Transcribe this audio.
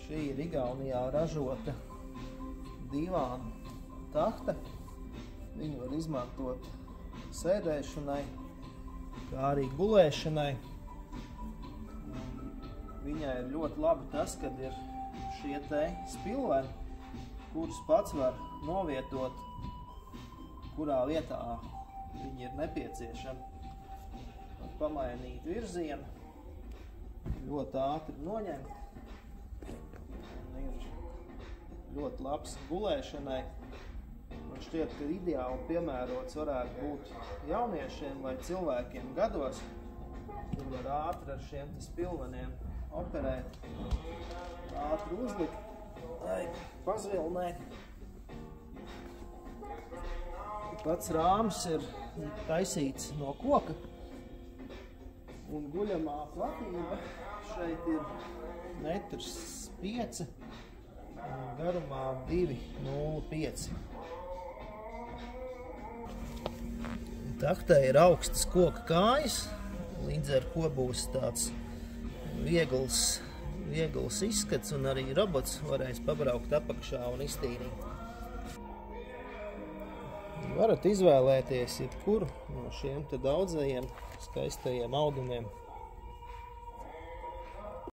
Šī ir Igaunijā ražota divānu tahta. Viņu var izmantot sēdēšanai, kā arī gulēšanai. Viņai ir ļoti labi tas, kad ir šie te spilveni, kurus pats var novietot, kurā vietā viņi ir nepieciešami. Var pamainīt virzienu, ļoti ātri noņemt. Ir ļoti labs gulēšanai. Man šķiet, ka ideāli piemērots varētu būt jauniešiem vai cilvēkiem gados, kur var ātri ar šiem spilveniem operēt, ātri uzlikt, pazvilnēt. Pats rāms ir taisīts no koka, un guļamā platība šeit ir 1,5 m, garumā 2,05 m. Tahtē ir augstas koka kājas, līdz ar ko būs tāds viegls izskats, un arī robots varēs pabraukt apakšā un iztīrīt. Varat izvēlēties jebkuru no šiem te daudzajiem skaistajiem audumiem.